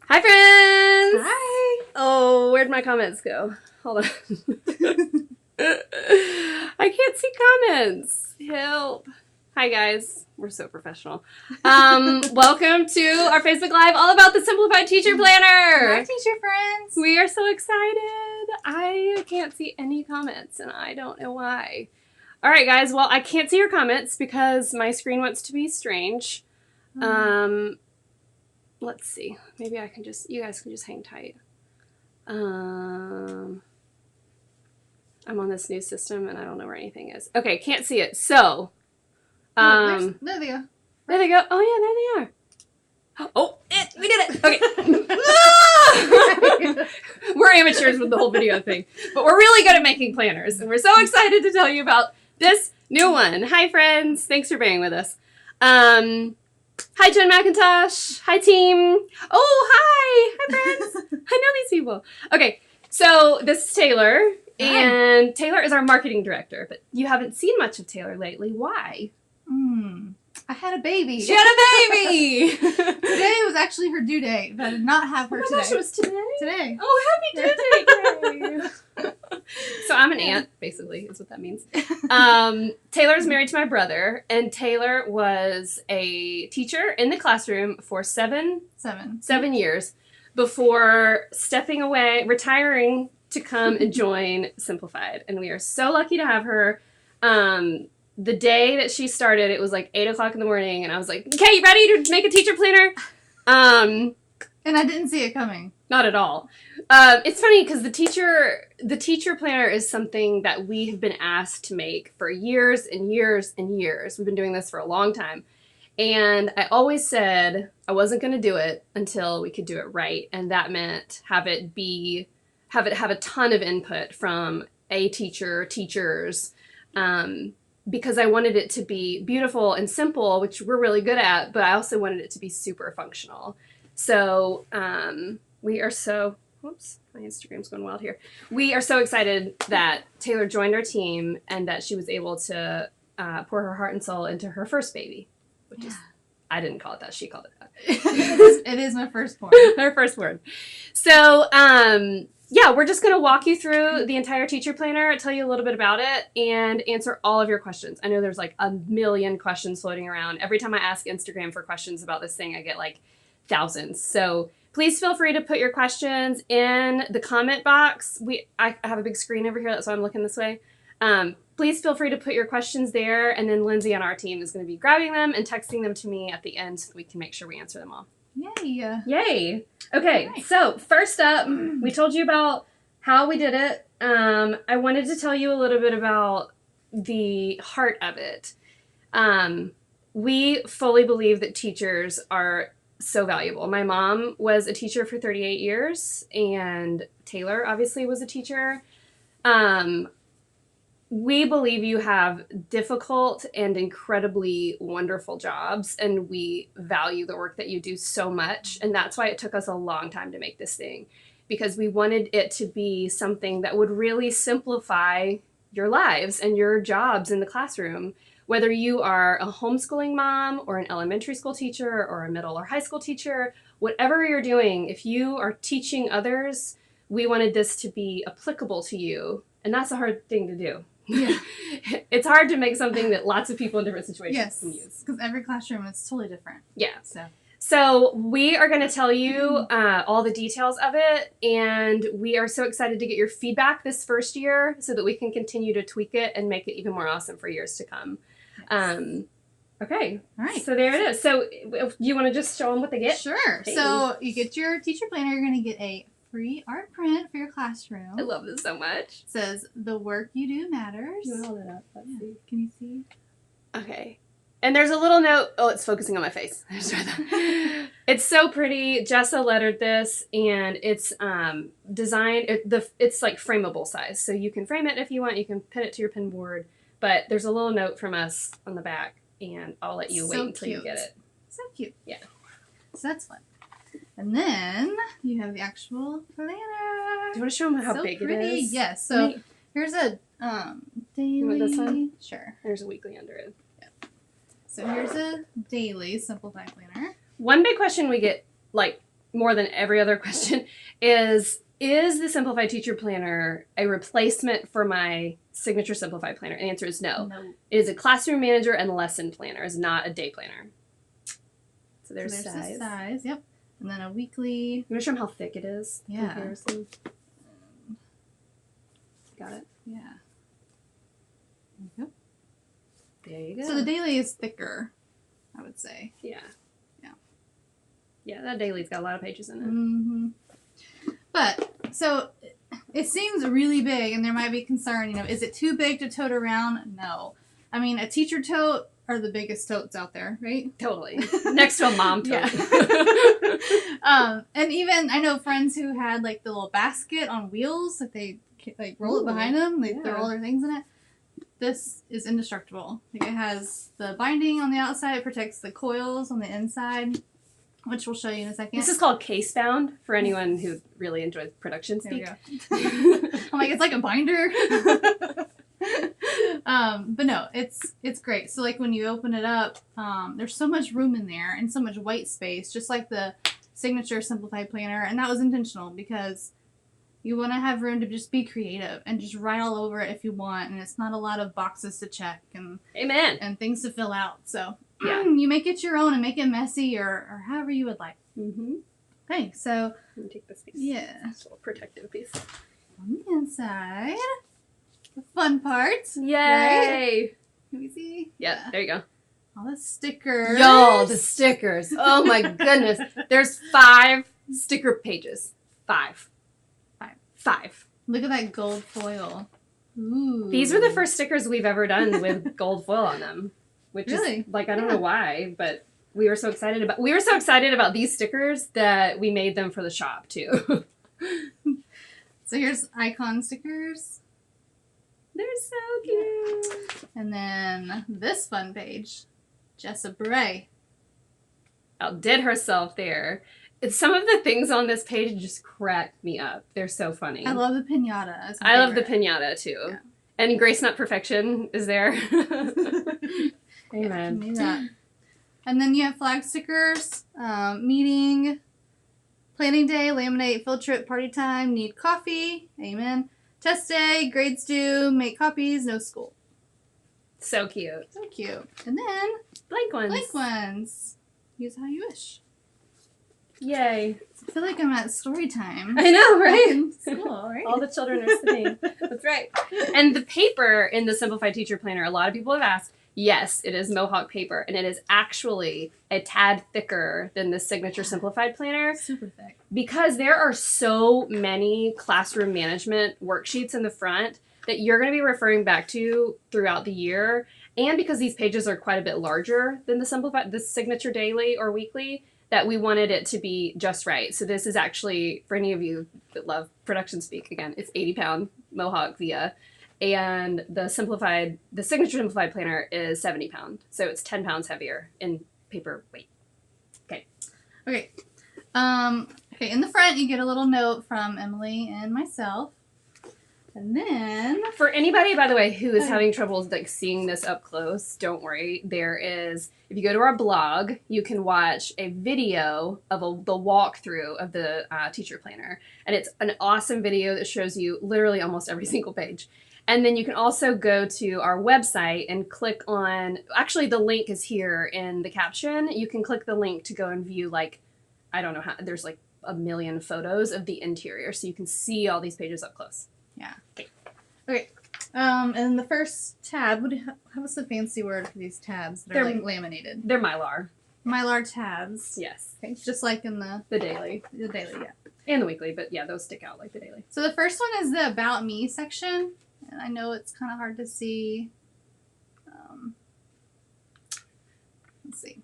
Hi, friends! Hi! Oh, where'd my comments go? Hold on. I can't see comments. Help. Hi, guys. We're so professional. Welcome to our Facebook Live all about the Simplified Teacher Planner. Hi, teacher friends! We are so excited. I can't see any comments, and I don't know why. All right, guys. Well, I can't see your comments because my screen wants to be strange. Let's see. Maybe I can just, you guys can just hang tight. I'm on this new system and I don't know where anything is. Okay, can't see it. So, there they go. there they go. Oh, yeah, there they are. Oh, we did it. Okay. We're amateurs with the whole video thing, but we're really good at making planners, and we're so excited to tell you about this new one. Hi, friends. Thanks for being with us. Hi, Jen McIntosh. Hi, team. Oh, hi. Hi, friends. I know these people. Okay, so this is Taylor, and Taylor is our marketing director, but you haven't seen much of Taylor lately. Why? I had a baby. She had a baby! Today was actually her due date, but I did not have her Oh my today. gosh, it was today? Today. Oh, happy due date! So I'm an aunt, basically, is what that means. Taylor's married to my brother, and Taylor was a teacher in the classroom for seven years before stepping away, retiring to come and join Simplified. And we are so lucky to have her. The day that she started, it was like 8 o'clock in the morning, and I was like, okay, you ready to make a teacher planner? And I didn't see it coming. Not at all. It's funny because the teacher planner is something that we have been asked to make for years and years and years. We've been doing this for a long time. And I always said I wasn't going to do it until we could do it right. And that meant have it have a ton of input from a teacher, teachers, because I wanted it to be beautiful and simple, which we're really good at, but I also wanted it to be super functional. So we are so, whoops, my Instagram's going wild here. We are so excited that Taylor joined our team and that she was able to pour her heart and soul into her first baby, which is, I didn't call it that, she called it that. It is my firstborn. Her first word. So, yeah, we're just going to walk you through the entire teacher planner, tell you a little bit about it, and answer all of your questions. I know there's like a million questions floating around. Every time I ask Instagram for questions about this thing, I get like thousands. So please feel free to put your questions in the comment box. I have a big screen over here, that's why I'm looking this way. Please feel free to put your questions there, and then Lindsay on our team is going to be grabbing them and texting them to me at the end so that we can make sure we answer them all. Yay! Yay! Okay, so first up, we told you about how we did it. I wanted to tell you a little bit about the heart of it. We fully believe that teachers are so valuable. My mom was a teacher for 38 years, and Taylor obviously was a teacher. We believe you have difficult and incredibly wonderful jobs, and we value the work that you do so much. And that's why it took us a long time to make this thing, because we wanted it to be something that would really simplify your lives and your jobs in the classroom. Whether you are a homeschooling mom or an elementary school teacher or a middle or high school teacher, whatever you're doing, if you are teaching others, we wanted this to be applicable to you. And that's a hard thing to do. Yeah. It's hard to make something that lots of people in different situations can use. Because every classroom is totally different. Yeah. So we are going to tell you all the details of it, and we are so excited to get your feedback this first year so that we can continue to tweak it and make it even more awesome for years to come. Yes. Okay. All right. So there it is. So if you want to just show them what they get? Sure. Hey. So you get your teacher planner. You're going to get a free art print for your classroom. I love this so much. It says, the work you do matters. You want to hold it up? Let's see. Can you see? Okay. And there's a little note. Oh, it's focusing on my face. I just read that. It's so pretty. Jessa lettered this, and it's designed. It's like frameable size, so you can frame it if you want. You can pin it to your pin board. But there's a little note from us on the back, and I'll let you wait until you get it. So cute. Yeah. So that's fun. And then you have the actual planner. Do you want to show them how big pretty. it is? Yes. So here's a daily. You want this one? Sure. There's a weekly under it. So here's a daily Simplified planner. One big question we get, like, more than every other question is the Simplified Teacher Planner a replacement for my Signature Simplified Planner? And the answer is no. It is a classroom manager and lesson planner. It's not a day planner. So there's size. The size, yep. And then a weekly. I'm going to show them how thick it is. Yeah. Comparison. Got it? Yeah. Yep. There you go. So the daily is thicker, I would say. Yeah. Yeah. Yeah, that daily's got a lot of pages in it. Mm-hmm. But, so, it seems really big, and there might be concern, you know, is it too big to tote around? No. I mean, a teacher tote are the biggest totes out there, right? Totally. Next to a mom tote. Yeah. And even, I know friends who had, like, the little basket on wheels that they, like, roll it behind them. They throw all their things in it. This is indestructible. Like, it has the binding on the outside. It protects the coils on the inside, which we'll show you in a second. This is called case bound for anyone who really enjoys production speak. There we go. I'm like, it's like a binder. But no, it's great. So like when you open it up, there's so much room in there and so much white space, just like the Signature Simplified Planner. And that was intentional because you want to have room to just be creative and just write all over it if you want. And it's not a lot of boxes to check and Amen. And things to fill out. So yeah, you make it your own and make it messy or however you would like. Mm-hmm. Okay, so let me take this piece. Yeah, this little protective piece on the inside. The fun part. Yay! Right? Can we see? Yeah, there you go. All the stickers. Y'all, the stickers. Oh my goodness. There's 5 sticker pages. 5. Look at that gold foil. Ooh. These are the first stickers we've ever done with gold foil on them. Which really? Is like, I don't know why, but we were so excited about these stickers that we made them for the shop too. So here's icon stickers. They're so cute. And then this fun page. Jessa Bray outdid herself there. Some of the things on this page just crack me up. They're so funny. I love the pinata. I love the pinata too. Yeah. And Grace Not Perfection is there. Amen. Yeah, and then you have flag stickers, meeting, planning day, laminate, field trip, party time, need coffee, amen, test day, grades due, make copies, no school. So cute. So cute. And then blank ones. Blank ones. Use how you wish. Yay. I feel like I'm at story time. I know, right? In school, right? All the children are sitting. That's right. And the paper in the Simplified Teacher Planner, a lot of people have asked, yes, it is Mohawk paper, and it is actually a tad thicker than the Signature Simplified Planner. Super thick. Because there are so many classroom management worksheets in the front that you're going to be referring back to throughout the year, and because these pages are quite a bit larger than the Signature Daily or Weekly, that we wanted it to be just right. So this is actually, for any of you that love production speak, again, it's 80-pound Mohawk via. And the Signature Simplified Planner is 70-pound. So it's 10 pounds heavier in paper weight. Okay. Okay. Okay, in the front, you get a little note from Emily and myself. And then, for anybody, by the way, who is having trouble like seeing this up close, don't worry. There is, if you go to our blog, you can watch a video of the walkthrough of the teacher planner. And it's an awesome video that shows you literally almost every single page. And then you can also go to our website and click on, actually the link is here in the caption. You can click the link to go and view, like, I don't know how, there's like a million photos of the interior. So you can see all these pages up close. Yeah. Okay. And the first tab, what's the fancy word for these tabs that are like laminated? They're Mylar. Mylar tabs. Yes. Okay. Just like in the daily. The daily, yeah. And the weekly, but yeah, those stick out like the daily. So the first one is the About Me section. And I know it's kind of hard to see. Let's see.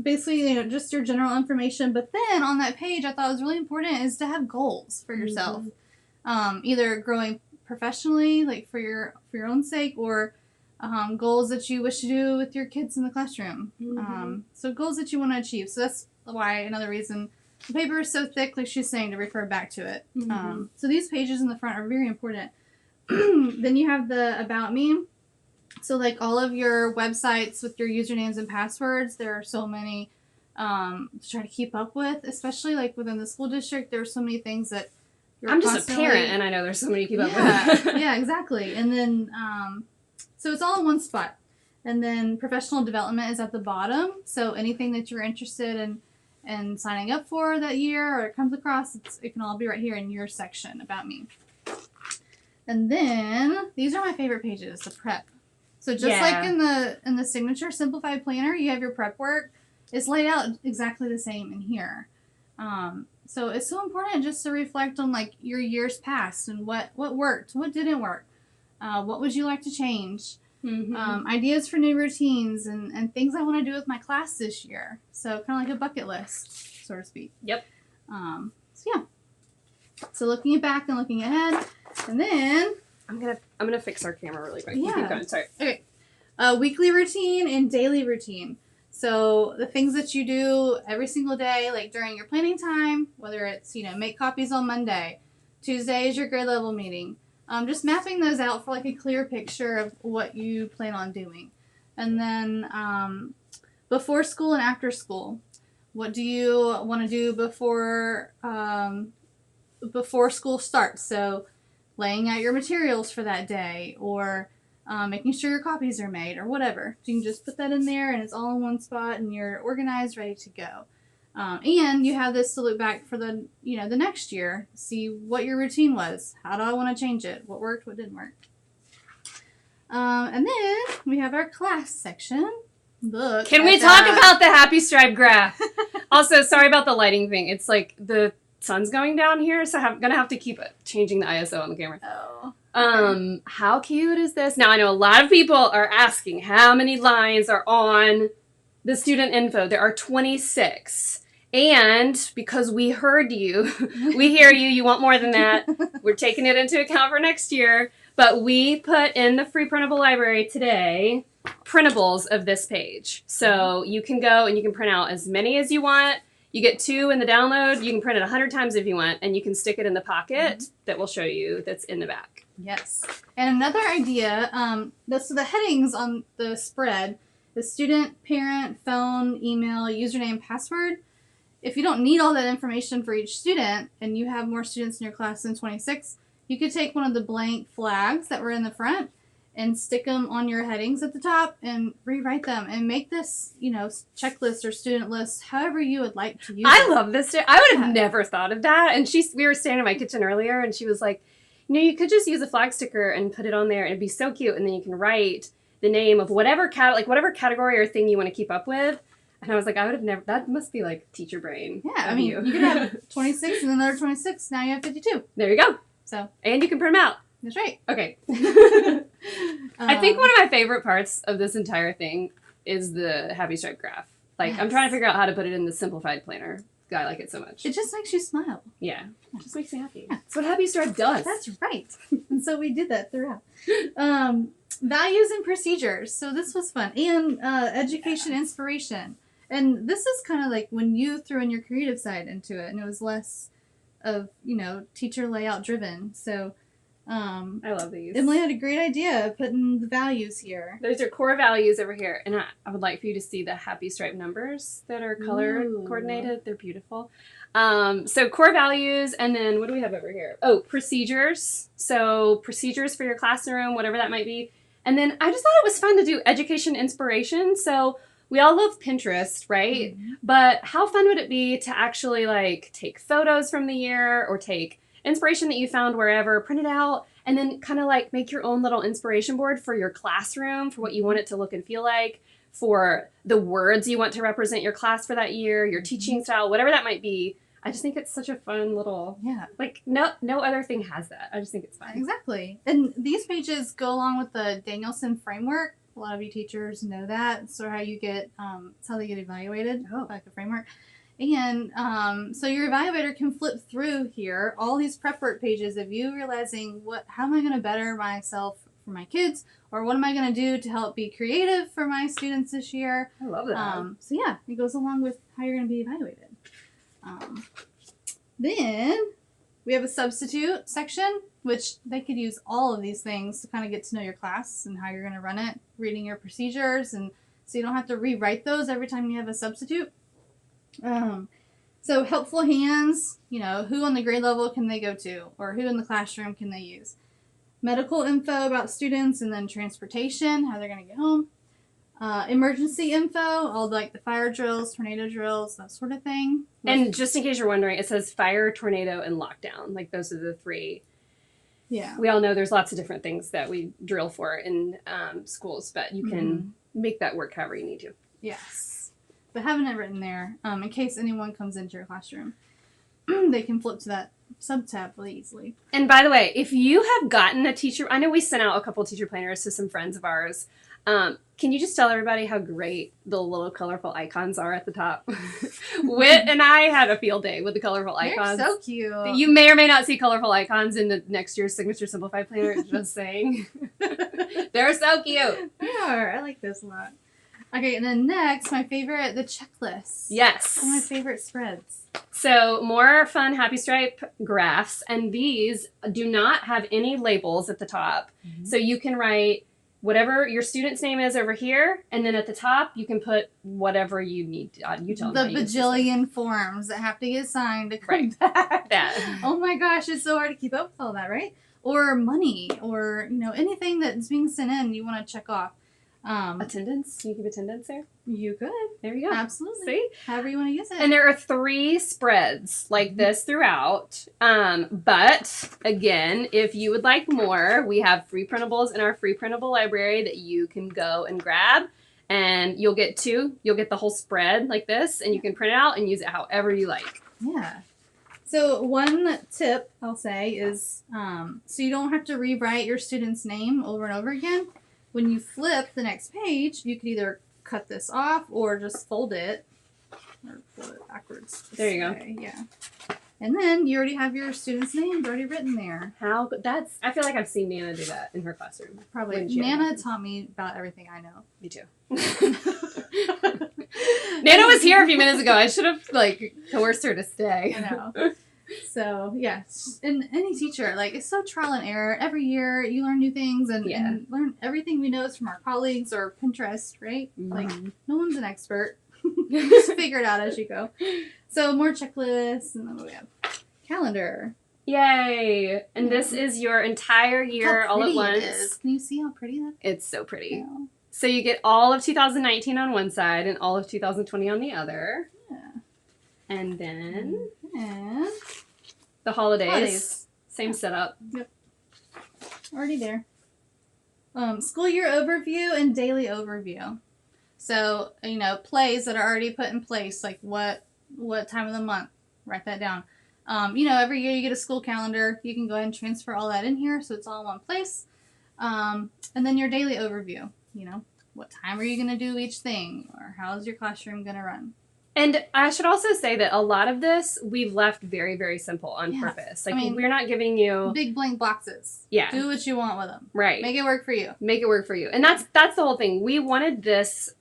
Basically, just your general information. But then on that page, I thought it was really important is to have goals for yourself. Either growing professionally, like for your own sake, or goals that you wish to do with your kids in the classroom. So goals that you want to achieve. So that's why another reason the paper is so thick, like she's saying, to refer back to it. So these pages in the front are very important. Then you have the About Me. So like all of your websites with your usernames and passwords, there are so many to try to keep up with, especially like within the school district. There's so many things that I'm just a parent, and I know there's so many to keep up with. Yeah, exactly. And then, so it's all in one spot. And then professional development is at the bottom. So anything that you're interested in signing up for that year or it comes across, it can all be right here in your section about me. And then these are my favorite pages, the prep. So just like in the signature Simplified planner, you have your prep work. It's laid out exactly the same in here. So it's so important just to reflect on like your years past and what worked, what didn't work, what would you like to change, ideas for new routines and things I want to do with my class this year. So kind of like a bucket list, so to speak. Yep. So yeah. So looking back and looking ahead, and then I'm gonna fix our camera really quick. Yeah. Keep going. Sorry. Okay. Weekly routine and daily routine. So the things that you do every single day, like during your planning time, whether it's, make copies on Monday, Tuesday is your grade level meeting, just mapping those out for like a clear picture of what you plan on doing. And then before school and after school, what do you want to do before school starts? So laying out your materials for that day, or making sure your copies are made, or whatever. So you can just put that in there and it's all in one spot and you're organized, ready to go. And you have this to look back for the next year, see what your routine was. How do I want to change it? What worked, what didn't work? And then we have our class section. Look. Can we talk about the happy stripe graph? Also, sorry about the lighting thing. It's like the sun's going down here, so I'm gonna have to keep changing the ISO on the camera. Oh. How cute is this? Now, I know a lot of people are asking how many lines are on the student info. There are 26. And because we heard you, we hear you, you want more than that. We're taking it into account for next year. But we put in the free printable library today printables of this page. So you can go and you can print out as many as you want. You get 2 in the download. You can print it 100 times if you want, and you can stick it in the pocket that we'll show you that's in the back. Yes. And another idea, so the headings on the spread, the student, parent, phone, email, username, password. If you don't need all that information for each student, and you have more students in your class than 26, you could take one of the blank flags that were in the front and stick them on your headings at the top and rewrite them and make this, checklist or student list, however you would like to use it. I love this. I would have never thought of that. And we were standing in my kitchen earlier, and she was like, you could just use a flag sticker and put it on there, and it'd be so cute. And then you can write the name of whatever category or thing you want to keep up with. And I was like, I would have never. That must be like teacher brain. Yeah, I mean, you could have 26 and another 26. Now you have 52. There you go. So, and you can print them out. That's right. Okay. I think one of my favorite parts of this entire thing is the happy stripe graph. Like, yes. I'm trying to figure out how to put it in the Simplified planner. I like it so much. It just makes you smile. Yeah. It just makes me happy. Yeah. That's what happy stripe does. That's right. And so we did that throughout. Values and procedures. So this was fun. And education inspiration. And this is kind of like when you threw in your creative side into it, and it was less of, teacher layout driven. So I love these. Emily had a great idea of putting the values here. Those are core values over here. And I would like for you to see the happy stripe numbers that are color coordinated. They're beautiful. So core values, and then what do we have over here? Oh, procedures. So procedures for your classroom, whatever that might be. And then I just thought it was fun to do education inspiration. So we all love Pinterest, right? Mm-hmm. But how fun would it be to actually take photos from the year, or take inspiration that you found wherever, print it out, and then kind of make your own little inspiration board for your classroom, for what you want it to look and feel like, for the words you want to represent your class for that year, your teaching style, whatever that might be. I just think it's such a fun little, no other thing has that. I just think it's fun. Exactly. And these pages go along with the Danielson framework. A lot of you teachers know that. So how you get, it's how they get evaluated, like a framework. And so your evaluator can flip through here all these prep work pages of you realizing how am I going to better myself for my kids, or what am I going to do to help be creative for my students this year. I love that. So yeah, it goes along with how you're going to be evaluated. Then we have a substitute section, which they could use all of these things to kind of get to know your class and how you're going to run it, reading your procedures, and so you don't have to rewrite those every time you have a substitute. So helpful hands, you know, who on the grade level can they go to, or who in the classroom can they use? Medical info about students, and then transportation, how they're going to get home. Emergency info, all like the fire drills, tornado drills, that sort of thing. And just in case you're wondering, it says fire, tornado, and lockdown. Like those are the three. Yeah. We all know there's lots of different things that we drill for in schools, but you can make that work however you need to. Yes. But having it written there, in case anyone comes into your classroom, they can flip to that sub-tab really easily. And by the way, if you have gotten a teacher, I know we sent out a couple teacher planners to some friends of ours. Can you just tell everybody how great the little colorful icons are at the top? Whit and I had a field day with the colorful icons. They're so cute. You may or may not see colorful icons in the next year's Signature Simplified planner, just saying. They're so cute. They are. I like this a lot. Okay, and then next, my favorite, the checklist. Yes. One of my favorite spreads. So more fun Happy Stripe graphs, and these do not have any labels at the top. Mm-hmm. So you can write whatever your student's name is over here, and then at the top you can put whatever you need. You tell them. The bajillion forms that have to get signed to come back. Yeah. Oh my gosh, it's so hard to keep up with all that, right? Or money, or anything that's being sent in you want to check off. Attendance? Can you keep attendance there? You could. There you go. Absolutely. See? However you want to use it. And there are 3 spreads like this throughout. But again, if you would like more, we have free printables in our free printable library that you can go and grab. And you'll get 2. You'll get the whole spread like this, and you can print it out and use it however you like. Yeah. So one tip I'll say is, so you don't have to rewrite your student's name over and over again. When you flip the next page, you could either cut this off or just fold it, or fold it backwards. There you go. Yeah. And then you already have your student's names already written there. I feel like I've seen Nana do that in her classroom. Probably. Nana taught me about everything I know. Me too. Nana was here a few minutes ago. I should have coerced her to stay. I know. So, yeah. And any teacher, it's so trial and error. Every year you learn new things and learn everything we know is from our colleagues or Pinterest, right? Mm-hmm. No one's an expert. Just figure it out as you go. So, more checklists, and then what do we have? Calendar. Yay! And this is your entire year all at once. It is. Can you see how pretty that is? It's so pretty. Yeah. So you get all of 2019 on one side and all of 2020 on the other. Yeah. And then And the holidays. Same setup. Yep. Already there. School year overview and daily overview. So, plays that are already put in place, like what time of the month. Write that down. Every year you get a school calendar. You can go ahead and transfer all that in here so it's all in one place. And then your daily overview. What time are you going to do each thing? Or how's your classroom going to run? And I should also say that a lot of this we've left very, very simple on purpose. We're not giving you big blank boxes. Yeah. Do what you want with them. Right. Make it work for you. Make it work for you. And that's the whole thing. We wanted this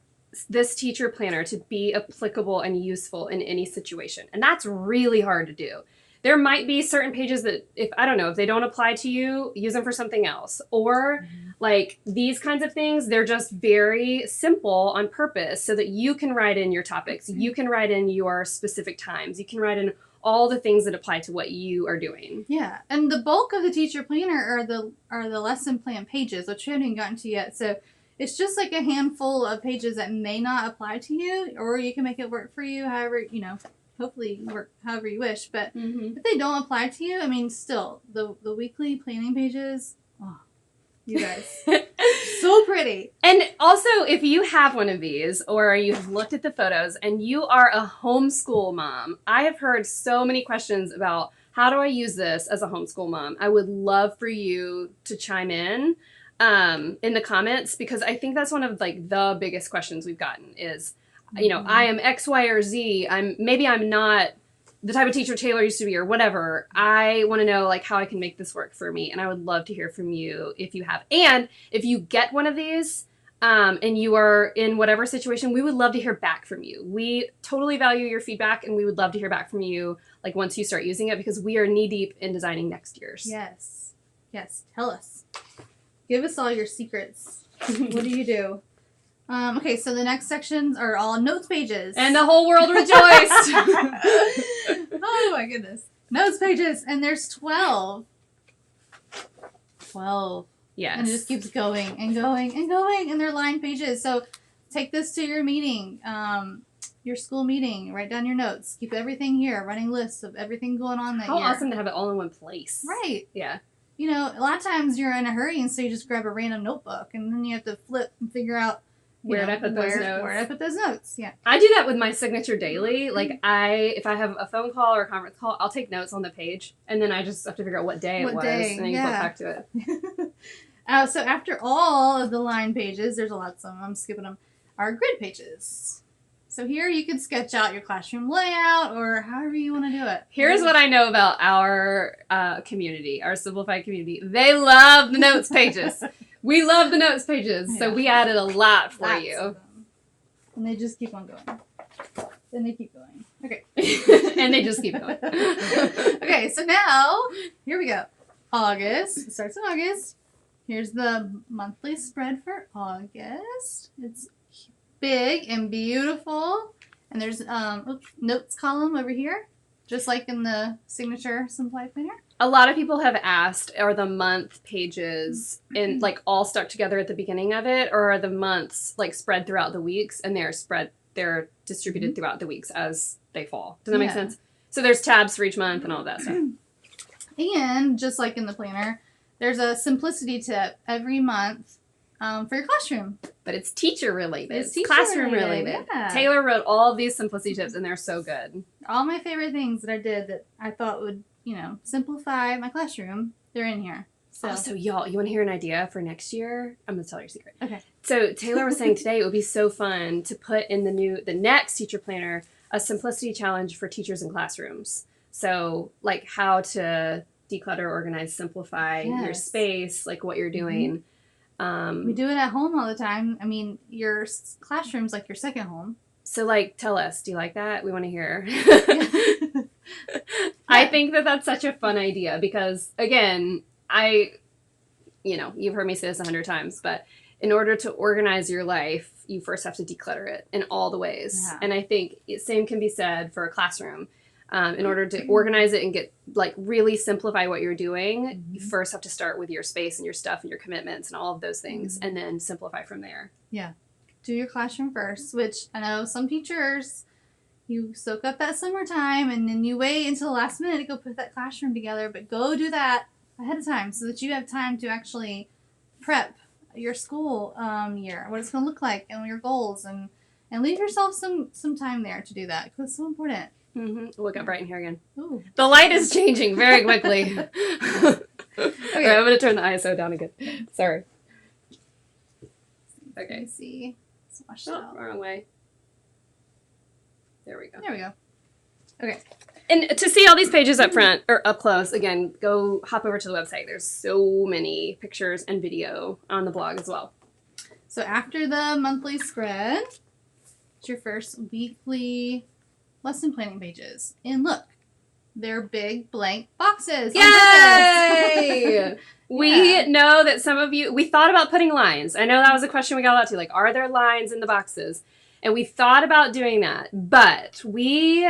teacher planner to be applicable and useful in any situation. And that's really hard to do. There might be certain pages that if they don't apply to you, use them for something else. Or these kinds of things, they're just very simple on purpose so that you can write in your topics. You can write in your specific times. You can write in all the things that apply to what you are doing. Yeah. And the bulk of the teacher planner are the lesson plan pages, which we haven't even gotten to yet. So it's just a handful of pages that may not apply to you, or you can make it work for you however, hopefully work however you wish. But if they don't apply to you, still, the weekly planning pages, you guys, so pretty. And also, if you have one of these, or you've looked at the photos, and you are a homeschool mom, I have heard so many questions about how do I use this as a homeschool mom. I would love for you to chime in the comments, because I think that's one of the biggest questions we've gotten is, I am X, Y, or Z. I'm not the type of teacher Taylor used to be or whatever. I want to know how I can make this work for me. And I would love to hear from you if you have. And if you get one of these and you are in whatever situation, we would love to hear back from you. We totally value your feedback, and we would love to hear back from you once you start using it, because we are knee deep in designing next year's. Yes. Yes. Tell us. Give us all your secrets. What do you do? Okay, so the next sections are all notes pages. And the whole world rejoiced. Oh my goodness. Notes pages. And there's 12. 12. Yes. And it just keeps going and going and going. And they're lined pages. So take this to your meeting, your school meeting. Write down your notes. Keep everything here. Running lists of everything going on that How year. awesome to have it all in one place. Right. Yeah. You know, a lot of times you're in a hurry, and so you just grab a random notebook. And then you have to flip and figure out Where did I put those notes? Where did I put those notes? Yeah. I do that with my signature daily. Like if I have a phone call or a conference call, I'll take notes on the page, and then I just have to figure out what day it was, and then you flip back to it. So after all of the line pages, there's a lot of them, I'm skipping them, are grid pages. So here you can sketch out your classroom layout or however you want to do it. Here's what I know about our community, our Simplified community. They love the notes pages. We love the notes pages, so we added a lot for Lots you. of them. And they just keep on going. Then they keep going. Okay. And they just keep going. Okay, so now, here we go. August. It starts in August. Here's the monthly spread for August. It's big and beautiful. And there's notes column over here, just like in the signature Simplified planner. A lot of people have asked, are the month pages in like all stuck together at the beginning of it, or are the months like spread throughout the weeks and they're distributed throughout the weeks as they fall? Does that make sense? So there's tabs for each month and all of that stuff. And just like in the planner, there's a simplicity tip every month for your classroom. But it's teacher related. It's teacher classroom related, related. yeah. Taylor wrote all of these simplicity tips and they're so good. All my favorite things that I did that I thought would, simplify my classroom, they're in here. So y'all, you want to hear an idea for next year? I'm going to tell you a secret. Okay. So Taylor was saying today it would be so fun to put in the next teacher planner a simplicity challenge for teachers in classrooms. So like how to declutter, organize, simplify your space, like what you're doing. We do it at home all the time. I mean, your classroom's like your second home. So like, tell us, do you like that? We want to hear. I think that's such a fun idea because again, you've heard me say this 100 times, but in order to organize your life, you first have to declutter it in all the ways. Yeah. And I think same can be said for a classroom. In order to organize it and get really simplify what you're doing, you first have to start with your space and your stuff and your commitments and all of those things, and then simplify from there. Yeah. Do your classroom first, which I know some teachers, you soak up that summertime and then you wait until the last minute to go put that classroom together, but go do that ahead of time so that you have time to actually prep your school year, what it's going to look like, and your goals, and leave yourself some time there to do that because it's so important. Mm-hmm. Look up right in here again. Ooh. The light is changing very quickly. Okay, I'm going to turn the ISO down again. Sorry. Okay. Let me see. It's washed out. Wrong way. There we go. There we go. Okay. And to see all these pages up front, or up close, again, go hop over to the website. There's so many pictures and video on the blog as well. So after the monthly spread, it's your first weekly lesson planning pages. And look, they're big blank boxes. Yay! We know that some of you, we thought about putting lines. I know that was a question we got a lot to, like, are there lines in the boxes? And we thought about doing that, but we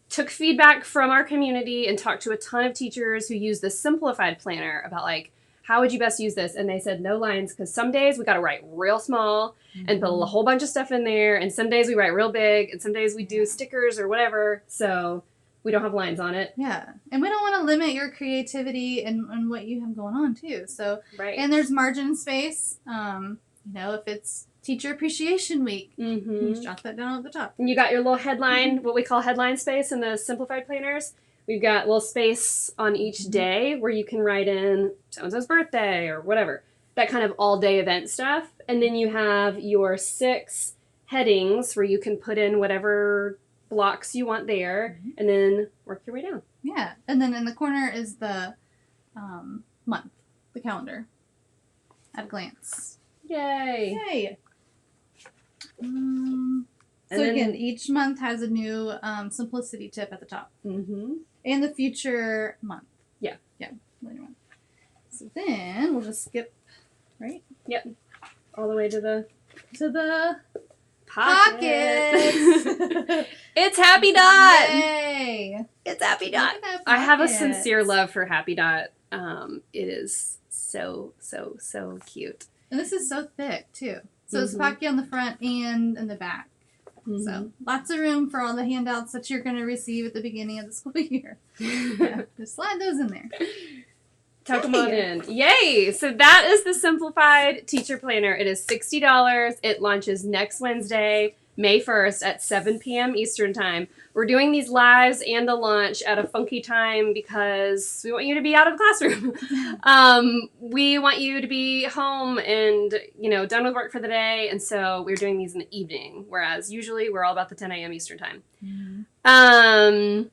took feedback from our community and talked to a ton of teachers who use the Simplified planner about, like, how would you best use this? And they said no lines, because some days we got to write real small and put a whole bunch of stuff in there, and some days we write real big, and some days we do stickers or whatever, so we don't have lines on it. Yeah, and we don't want to limit your creativity and what you have going on, too. So, right. And there's margin space, if it's Teacher Appreciation Week, you just jot that down at the top. And you got your little headline, what we call headline space in the Simplified planners. We've got a little space on each day where you can write in so-and-so's birthday or whatever. That kind of all-day event stuff. And then you have your 6 headings where you can put in whatever blocks you want there and then work your way down. Yeah. And then in the corner is the month, the calendar at a glance. Yay. Yay. So again, each month has a new simplicity tip at the top. And the future month. Yeah. Yeah. Later month. So then we'll just skip, right? Yep. All the way to the to the Pockets. pockets. It's Happy Dot. Yay! It's Happy Dot. Look at that I have a pocket. sincere love for Happy Dot. It is so cute. And this is so thick too. So it's pocket on the front and in the back. So lots of room for all the handouts that you're going to receive at the beginning of the school year. Yeah, just slide those in there. Tuck them on in. Yay! So that is the Simplified Teacher Planner. It is $60. It launches next Wednesday, May 1st at 7 p.m. Eastern Time. We're doing these lives and the launch at a funky time because we want you to be out of the classroom. We want you to be home and, done with work for the day. And so we're doing these in the evening, whereas usually we're all about the 10 a.m. Eastern Time. And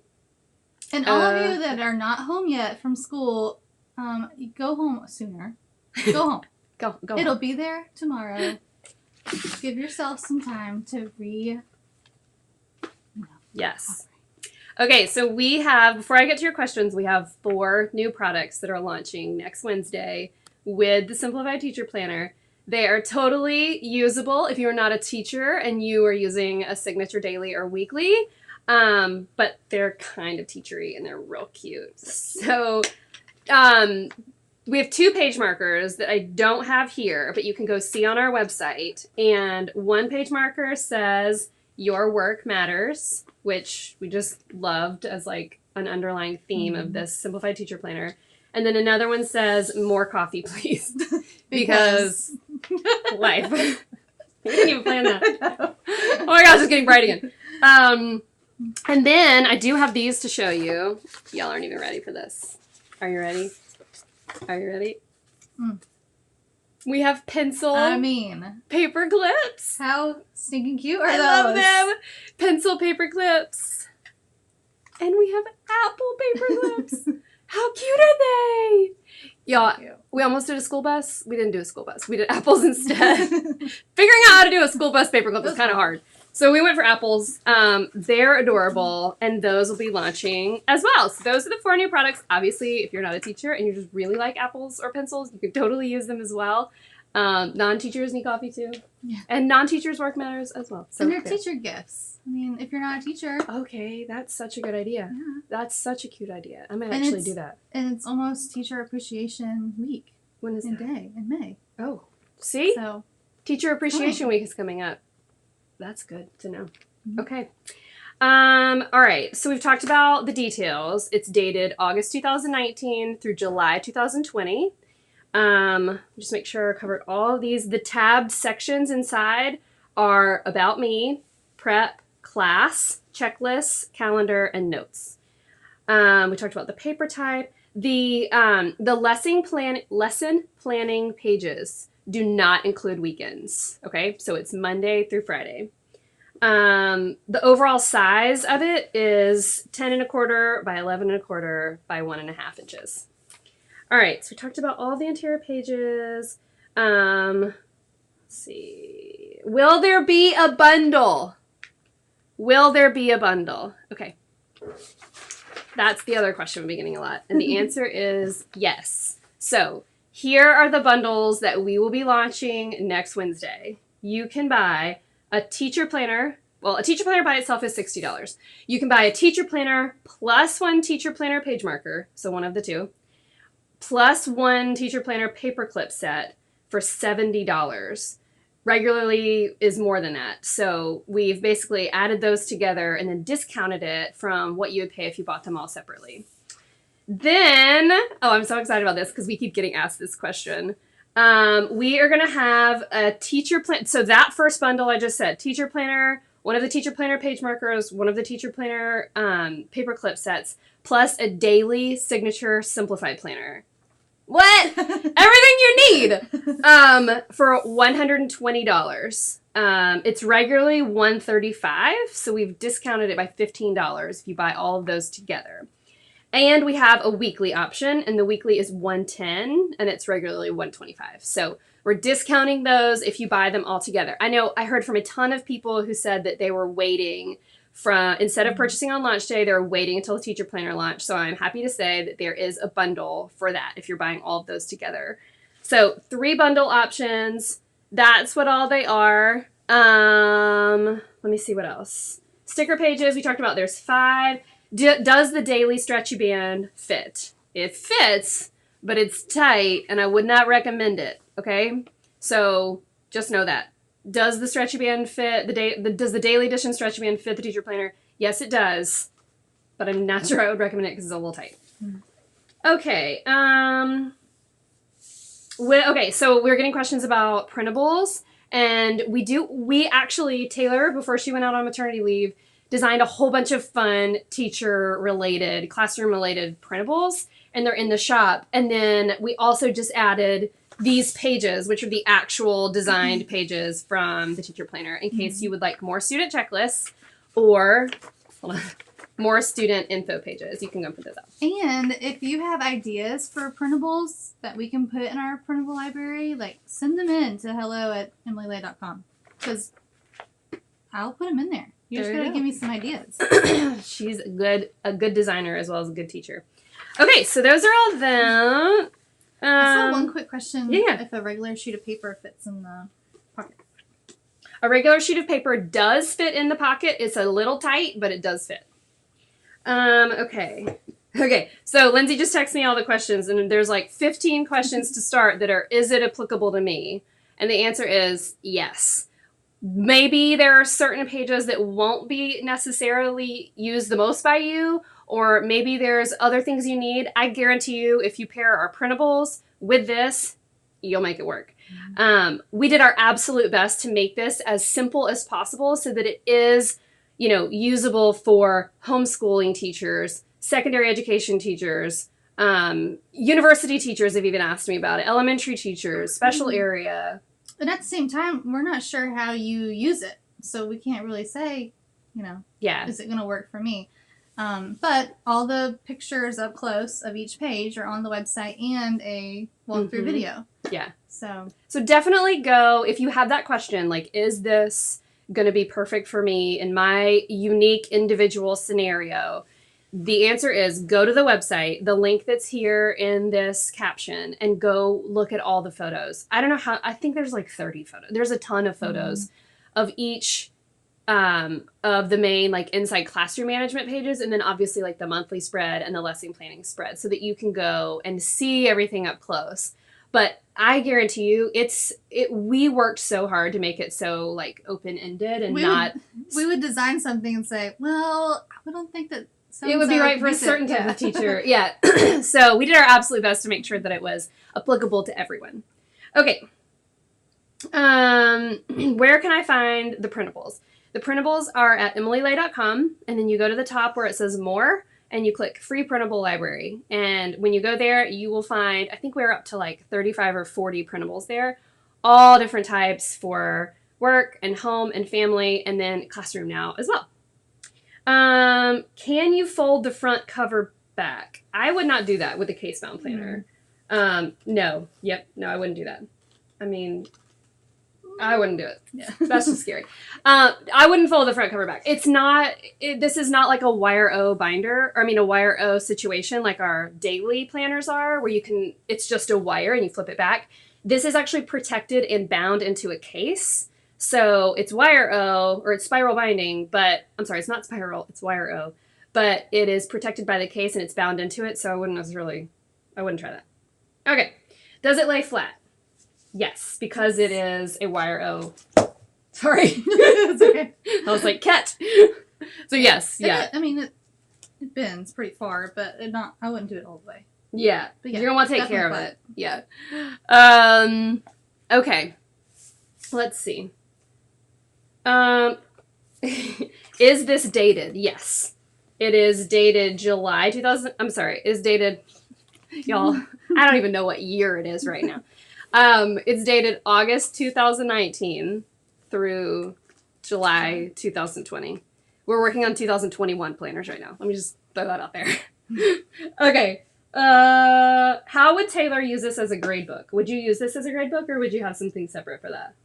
all of you that are not home yet from school, go home sooner. Go home. Go It'll home. be there tomorrow. Give yourself some time to Yes. Okay, so we have, before I get to your questions, we have 4 new products that are launching next Wednesday with the Simplified Teacher Planner. They are totally usable if you're not a teacher and you are using a signature daily or weekly, but they're kind of teachery and they're real cute. So we have 2 page markers that I don't have here, but you can go see on our website. And one page marker says, "Your work matters," which we just loved as like an underlying theme of this Simplified Teacher Planner. And then another one says, "More coffee, please." Because life. We didn't even plan that. Oh my gosh, it's getting bright again. And then I do have these to show you. Y'all aren't even ready for this. Are you ready? Are you ready? We have pencil paper clips. How stinking cute are those? I love them. Pencil paper clips. And we have apple paper clips. How cute are they? Y'all, we almost did a school bus. We didn't do a school bus. We did apples instead. Figuring out how to do a school bus paper clip was kind of hard. So we went for apples. They're adorable, and those will be launching as well. So those are the 4 new products. Obviously, if you're not a teacher and you just really like apples or pencils, you can totally use them as well. Non-teachers need coffee too. Yeah. And non-teachers work matters as well. So and they're teacher gifts. I mean, if you're not a teacher. Okay, that's such a good idea. Yeah. That's such a cute idea. I might actually do that. And it's almost Teacher Appreciation Week. When is that? Day in May. Oh, see? So, Teacher Appreciation Week is coming up. That's good to know. Okay. All right. So we've talked about the details. It's dated August 2019 through July 2020. Just make sure I covered all of these. The tabbed sections inside are about me, prep, class, checklists, calendar, and notes. We talked about the paper type. The lesson planning pages do not include weekends. Okay, so it's Monday through Friday. The overall size of it is 10.25 by 11.25 by 1.5 inches. All right, so we talked about all the interior pages. Let's see. Will there be a bundle? Will there be a bundle? Okay. That's the other question we've been getting a lot. And the answer is yes. So here are the bundles that we will be launching next Wednesday. You can buy a teacher planner. Well, a teacher planner by itself is $60. You can buy a teacher planner plus 1 teacher planner page marker, so one of the 2, plus 1 teacher planner paperclip set for $70. Regularly is more than that. So we've basically added those together and then discounted it from what you would pay if you bought them all separately. Then, I'm so excited about this because we keep getting asked this question. We are going to have a teacher plan. So that first bundle I just said, teacher planner, one of the teacher planner page markers, one of the teacher planner paperclip sets, plus a daily signature simplified planner. What? Everything you need for $120. It's regularly $135, so we've discounted it by $15 if you buy all of those together. And we have a weekly option, and the weekly is $110, and it's regularly $125. So we're discounting those if you buy them all together. I know I heard from a ton of people who said that they were waiting instead of purchasing on launch day, they're waiting until the teacher planner launch. So I'm happy to say that there is a bundle for that if you're buying all of those together. So 3 bundle options, That's what all they are. Let me see what else. Sticker pages, we talked about there's 5. Does the daily stretchy band fit? It fits, but it's tight, and I would not recommend it, okay? So just know that. Does the stretchy band fit? Does the daily edition stretchy band fit the teacher planner? Yes, it does, but I'm not sure I would recommend it because it's a little tight. Okay, okay, so we're getting questions about printables, and we actually, Taylor, before she went out on maternity leave, designed a whole bunch of fun teacher-related, classroom-related printables, and they're in the shop. And then we also just added these pages, which are the actual designed pages from the teacher planner, in case you would like more student checklists or more student info pages. You can go put those up. And if you have ideas for printables that we can put in our printable library, like send them in to hello@emilylay.com, because I'll put them in there. You just gotta give me some ideas. She's a good designer as well as a good teacher. Okay, so those are all them. I saw one quick question. Yeah. If a regular sheet of paper fits in the pocket. A regular sheet of paper does fit in the pocket. It's a little tight, but it does fit. Okay, so Lindsay just texted me all the questions, and there's like 15 questions to start that are, is it applicable to me? And the answer is yes. Maybe there are certain pages that won't be necessarily used the most by you, or maybe there's other things you need. I guarantee you, if you pair our printables with this, you'll make it work. We did our absolute best to make this as simple as possible so that it is, usable for homeschooling teachers, secondary education teachers, university teachers have even asked me about it, elementary teachers, special area. But at the same time, we're not sure how you use it. So we can't really say, is it going to work for me? But all the pictures up close of each page are on the website and a walkthrough video. Yeah. So definitely go, if you have that question, like, is this going to be perfect for me in my unique individual scenario? The answer is go to the website, the link that's here in this caption, and go look at all the photos. I don't know I think there's like 30 photos. There's a ton of photos of each of the main like inside classroom management pages, and then obviously like the monthly spread and the lesson planning spread, so that you can go and see everything up close. But I guarantee you, we worked so hard to make it so like open-ended and we would design something and say, well, I don't think that it would be right for a certain type of teacher. Yeah. So we did our absolute best to make sure that it was applicable to everyone. Okay. Where can I find the printables? The printables are at emilylay.com, and then you go to the top where it says more, and you click free printable library. And when you go there, you will find, I think we're up to like 35 or 40 printables there, all different types for work and home and family, and then classroom now as well. Can you fold the front cover back? I would not do that with a case-bound planner. No. Yep. No, I wouldn't do that. I mean, I wouldn't do it. Yeah. That's just scary. I wouldn't fold the front cover back. This is not like a wire O binder, a wire O situation like our daily planners are, where it's just a wire and you flip it back. This is actually protected and bound into a case. So it's wire O, or it's spiral binding, but I'm sorry, it's not spiral, it's wire O, but it is protected by the case and it's bound into it. So I wouldn't try that. Okay. Does it lay flat? Yes, because it is a wire O. Sorry. It's okay. I was like, catch. So yes, yeah. It bends pretty far, but I wouldn't do it all the way. Yeah. But yeah, you're going to want to take care of it. Yeah. Okay. Let's see. Is this dated? Yes. It is dated July 2000. I'm sorry. It's dated, y'all, I don't even know what year it is right now. It's dated August 2019 through July 2020. We're working on 2021 planners right now. Let me just throw that out there. Okay. How would Taylor use this as a grade book? Would you use this as a grade book, or would you have something separate for that?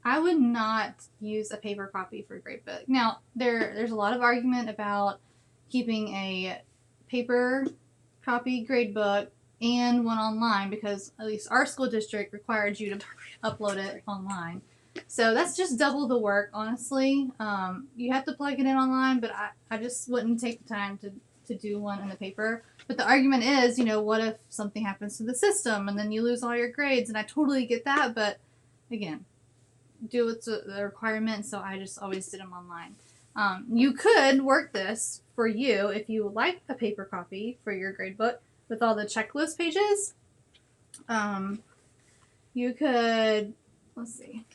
I would not use a paper copy for a grade book. Now, there's a lot of argument about keeping a paper copy grade book and one online, because at least our school district required you to upload it online. So that's just double the work, honestly. You have to plug it in online, but I just wouldn't take the time to do one in the paper. But the argument is, what if something happens to the system and then you lose all your grades? And I totally get that, but again, do what's the requirement, so I just always did them online. You could work this for you if you would like a paper copy for your grade book with all the checklist pages. You could, let's see.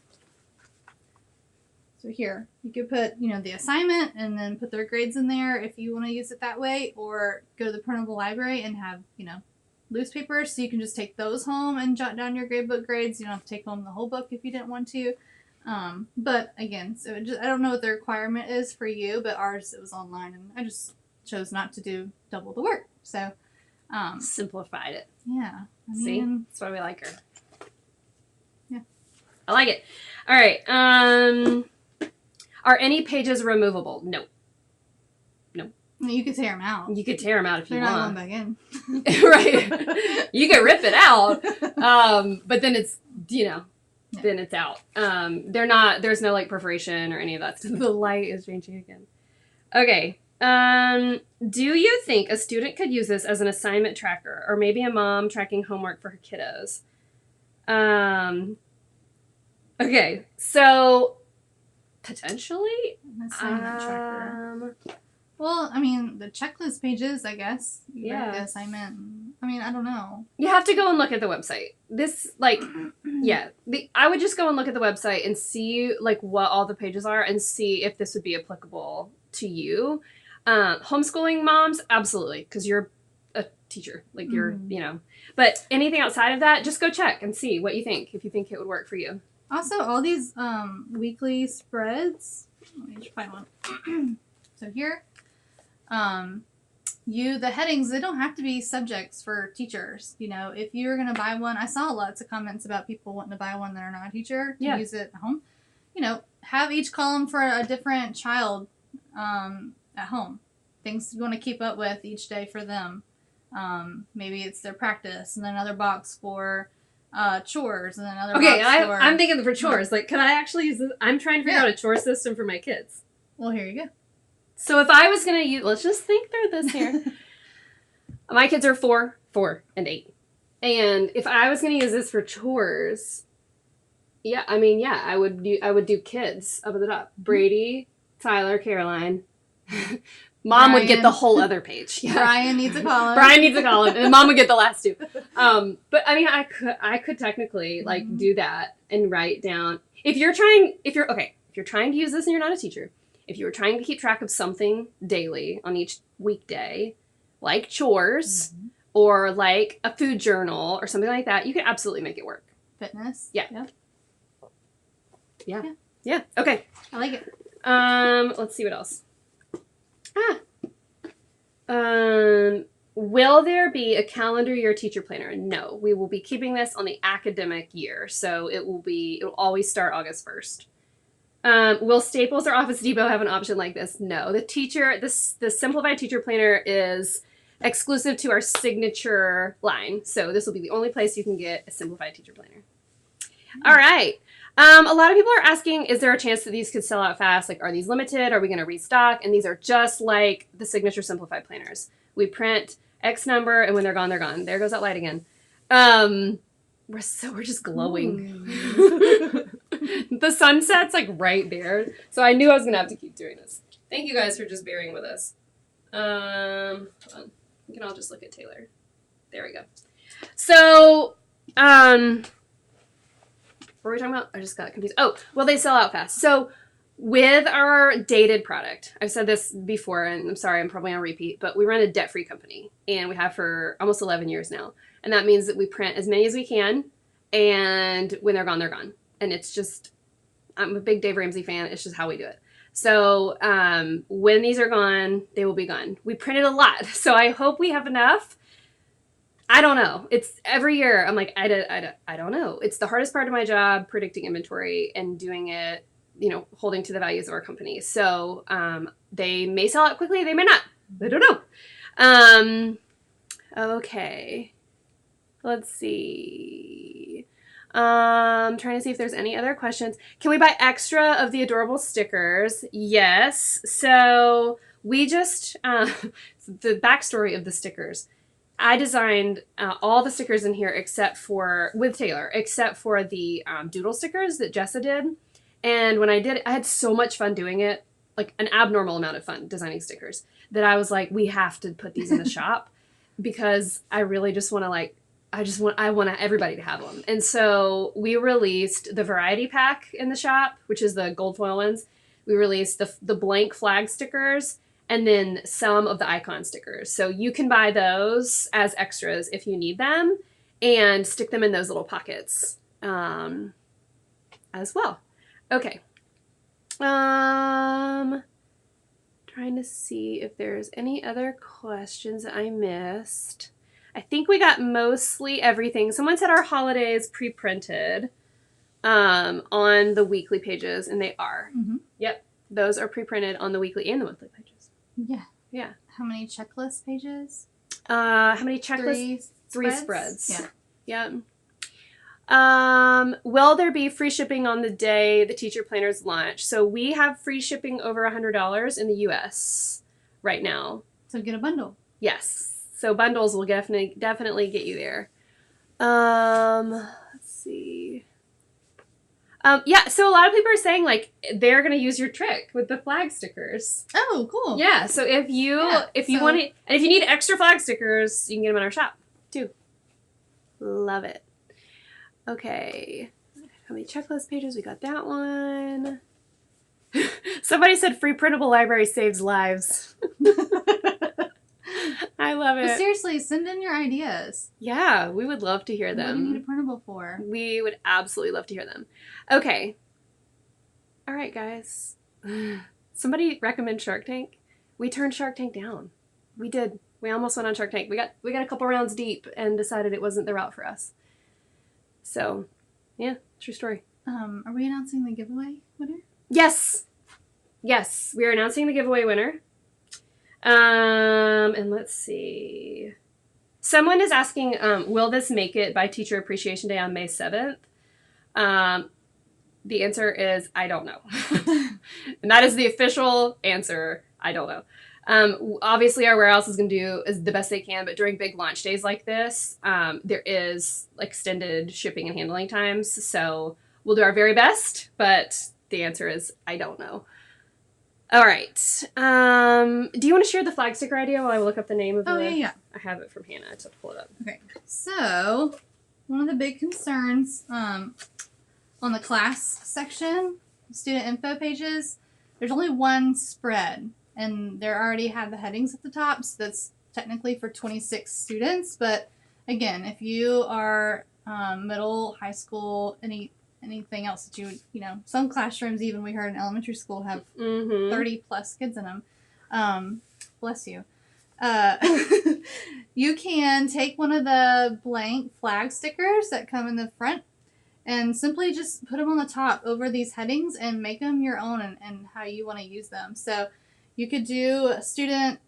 So here, you could put, the assignment and then put their grades in there if you want to use it that way, or go to the printable library and have, loose papers, so you can just take those home and jot down your gradebook grades. You don't have to take home the whole book if you didn't want to. But again, so I don't know what the requirement is for you, but ours, it was online, and I just chose not to do double the work. So, Simplified it. Yeah. See? That's why we like her. Yeah. I like it. All right. Are any pages removable? No. You could tear them out. You could tear them out if you want. want. They're not going back in. Right. You could rip it out. But then it's, then it's out. There's no perforation or any of that stuff. The light is changing again. Okay. Do you think a student could use this as an assignment tracker, or maybe a mom tracking homework for her kiddos? Okay. So potentially An assignment tracker. Well, the checklist pages, I guess. Yeah. The assignment. I don't know. You have to go and look at the website. This, I would just go and look at the website and see, what all the pages are and see if this would be applicable to you. Homeschooling moms, absolutely, because you're a teacher. But anything outside of that, just go check and see what you think, if you think it would work for you. Also, all these weekly spreads. Let me just find one. So here, the headings, they don't have to be subjects for teachers. If you're going to buy one, I saw lots of comments about people wanting to buy one that are not a teacher to use it at home. Have each column for a different child at home. Things you want to keep up with each day for them. Maybe it's their practice, and then another box for chores, and then another box for... I'm thinking for chores. Can I actually use this? I'm trying to figure out a chore system for my kids. Well, here you go. So if I was going to use... Let's just think through this here. My kids are 4, and 8. And if I was going to use this for chores... I would do kids up at the top. Brady, Tyler, Caroline. Mom would get the whole other page. Yeah. Brian needs a column. Brian needs a column, and Mom would get the last 2. But I could technically do that and write down. If you're trying to use this and you're not a teacher, if you were trying to keep track of something daily on each weekday, like chores or like a food journal or something like that, you could absolutely make it work. Fitness. Yeah. Yeah. Okay. I like it. Let's see what else. Will there be a calendar year teacher planner? No, we will be keeping this on the academic year, so it will always start August 1st. Will Staples or Office Depot have an option like this? No. The Simplified Teacher Planner is exclusive to our signature line, so this will be the only place you can get a Simplified Teacher Planner. All right. A lot of people are asking, is there a chance that these could sell out fast? Are these limited? Are we going to restock? And these are just like the signature Simplified planners. We print X number, and when they're gone, they're gone. There goes that light again. We're just glowing. The sunset's right there. So I knew I was going to have to keep doing this. Thank you guys for just bearing with us. Hold on. We can all just look at Taylor. There we go. So, what were we talking about? I just got confused. Oh, well, they sell out fast. So with our dated product, I've said this before, and I'm sorry, I'm probably on repeat, but we run a debt-free company, and we have for almost 11 years now. And that means that we print as many as we can, and when they're gone, they're gone. And it's just, I'm a big Dave Ramsey fan. It's just how we do it. So when these are gone, they will be gone. We printed a lot, so I hope we have enough. I don't know. It's every year. I'm like, I don't know. It's the hardest part of my job, predicting inventory and doing it, holding to the values of our company. So they may sell out quickly. They may not. I don't know. Okay. Let's see. Trying to see if there's any other questions. Can we buy extra of the adorable stickers? Yes. So we just, the backstory of the stickers. I designed all the stickers in here with Taylor, except for the doodle stickers that Jessa did. And when I did it, I had so much fun doing it, like an abnormal amount of fun designing stickers, that I was like, we have to put these in the shop because I really just want to I want everybody to have them. And so we released the variety pack in the shop, which is the gold foil ones. We released the blank flag stickers and then some of the icon stickers. So you can buy those as extras if you need them and stick them in those little pockets as well. Okay. Trying to see if there's any other questions that I missed. I think we got mostly everything. Someone said our holidays pre-printed on the weekly pages, and they are. Mm-hmm. Yep. Those are pre-printed on the weekly and the monthly pages. Yeah. Yeah. How many checklist pages? How many checklists? Three spreads. Yeah. Yep. Will there be free shipping on the day the teacher planners launch? So we have free shipping over $100 in the U.S. right now. So get a bundle. Yes. So bundles will definitely get you there. Let's see. Yeah, so a lot of people are saying, like, they're going to use your trick with the flag stickers. Oh, cool. Yeah, so if you want it, and if you need extra flag stickers, you can get them in our shop, too. Love it. Okay. How many checklist pages? We got that one. Somebody said free printable library saves lives. I love it. But seriously, send in your ideas. Yeah, we would love to hear them. What do you need a printable for? We would absolutely love to hear them. Okay. All right, guys. Somebody recommend Shark Tank. We turned Shark Tank down. We did. We almost went on Shark Tank. We got a couple rounds deep and decided it wasn't the route for us. So, yeah, true story. Are we announcing the giveaway winner? Yes. Yes, we are announcing the giveaway winner. And let's see. Someone is asking, will this make it by Teacher Appreciation Day on May 7th? The answer is, I don't know. And that is the official answer. I don't know. Obviously our warehouse is going to do the best they can, but during big launch days like this, there is extended shipping and handling times. So we'll do our very best, but the answer is, I don't know. All right. Do you want to share the flag sticker idea while I look up the name of the... Oh, yeah. I have it from Hannah. I just have to pull it up. Okay. So, one of the big concerns on the class section, student info pages, there's only one spread, and they already have the headings at the top, so that's technically for 26 students. But, again, if you are middle, high school, anything else that you know, some classrooms, even we heard in elementary school, have 30 plus kids in them. Bless you. You can take one of the blank flag stickers that come in the front and simply just put them on the top over these headings and make them your own and how you want to use them. So you could do student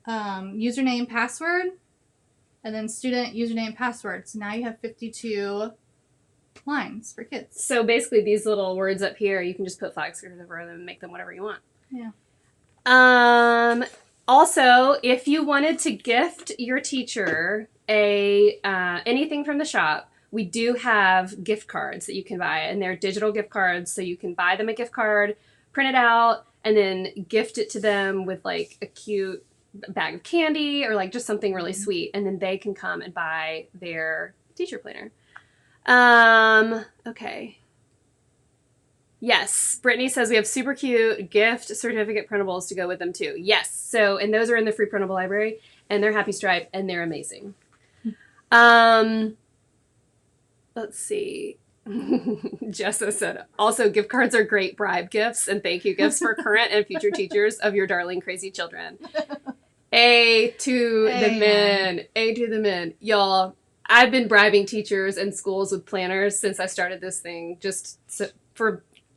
username password and then student username password. So now you have 52 lines for kids. So basically these little words up here, you can just put flag stickers over them and make them whatever you want. Yeah. Also, if you wanted to gift your teacher anything from the shop, we do have gift cards that you can buy, and they're digital gift cards, so you can buy them a gift card, print it out, and then gift it to them with like a cute bag of candy or like just something really sweet, and then they can come and buy their teacher planner. Okay. Yes, Brittany says we have super cute gift certificate printables to go with them too. Yes, so, and those are in the free printable library, and they're Happy Stripe, and they're amazing. Let's see. Jessa said, also gift cards are great bribe gifts and thank you gifts for current and future teachers of your darling crazy children. A to the men. A to the men. Y'all, I've been bribing teachers and schools with planners since I started this thing, just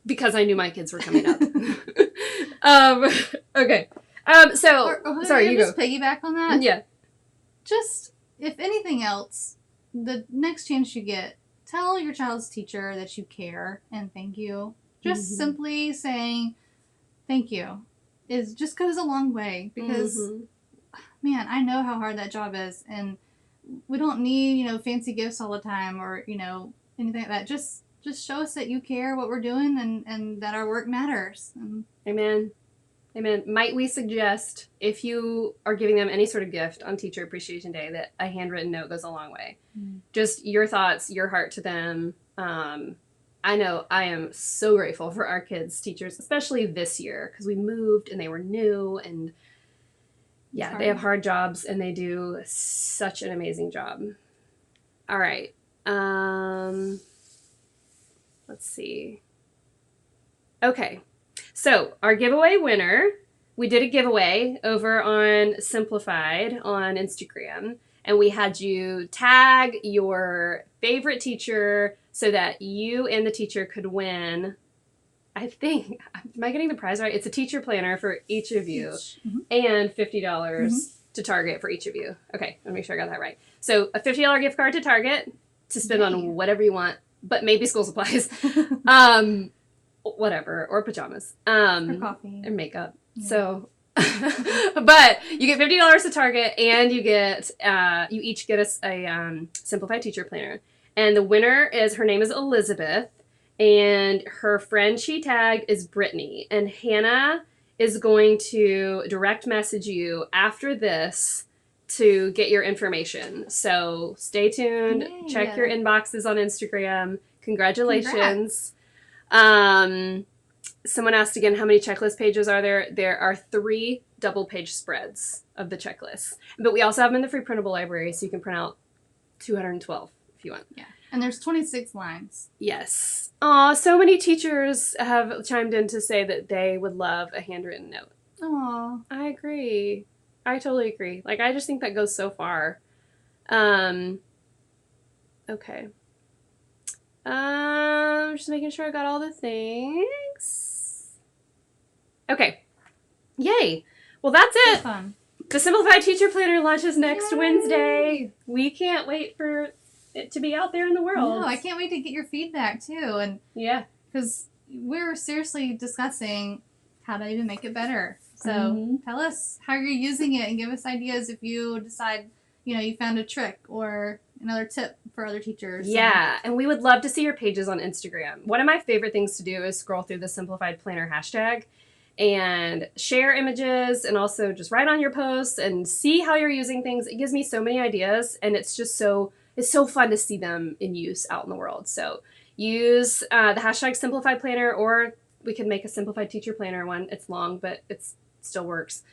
because I knew my kids were coming up. Okay. Sorry, you just go. piggyback on that. Yeah. Just, if anything else, the next chance you get, tell your child's teacher that you care and thank you. Just simply saying thank you just goes a long way because, man, I know how hard that job is, and we don't need, fancy gifts all the time or, anything like that. Just show us that you care what we're doing and that our work matters. Amen. Amen. Might we suggest, if you are giving them any sort of gift on Teacher Appreciation Day, that a handwritten note goes a long way. Just your thoughts, your heart to them. I know I am so grateful for our kids' teachers, especially this year, because we moved and they were new, and yeah, they have hard jobs and they do such an amazing job. All right. Let's see. Okay. So our giveaway winner, we did a giveaway over on Simplified on Instagram, and we had you tag your favorite teacher so that you and the teacher could win. I think, am I getting the prize right? It's a teacher planner for each of you and $50 to Target for each of you. Okay, let me make sure I got that right. So a $50 gift card to Target to spend on whatever you want, but maybe school supplies. Whatever, or pajamas. Or coffee. And makeup. Yeah. So, but you get $50 to Target, and you get, you each get a Simplified Teacher Planner. And the winner is, her name is Elizabeth, and her friend she tagged is Brittany. And Hannah is going to direct message you after this to get your information. So stay tuned. Yay. Check your inboxes on Instagram. Congratulations. Congrats. Someone asked again, how many checklist pages are there? There are 3 double-page spreads of the checklist. But we also have them in the free printable library, so you can print out 212 if you want. Yeah. And there's 26 lines. Yes. Aw, so many teachers have chimed in to say that they would love a handwritten note. Aw. I agree. I totally agree. Like, I just think that goes so far. Okay. Just making sure I got all the things. Okay. Yay. Well, that's it. Fun. The Simplified Teacher Planner launches next Wednesday. We can't wait for it to be out there in the world. No, I can't wait to get your feedback too. And yeah, because we're seriously discussing how to even make it better. So tell us how you're using it and give us ideas if you decide, you found a trick or another tip for other teachers. Yeah, and we would love to see your pages on Instagram. One of my favorite things to do is scroll through the Simplified Planner hashtag and share images and also just write on your posts and see how you're using things. It gives me so many ideas, and it's just it's so fun to see them in use out in the world. So use the hashtag Simplified Planner, or we could make a Simplified Teacher Planner one. It's long, but it still works.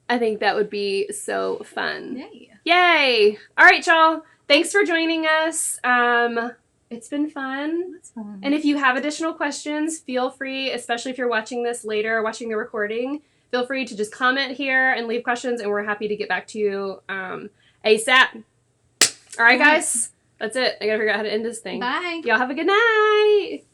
I think that would be so fun. Yay. Yay. All right, y'all. Thanks for joining us. It's been fun. That's fun. And if you have additional questions, feel free, especially if you're watching this later, watching the recording, feel free to just comment here and leave questions, and we're happy to get back to you ASAP. All right, guys. That's it. I gotta figure out how to end this thing. Bye. Y'all have a good night.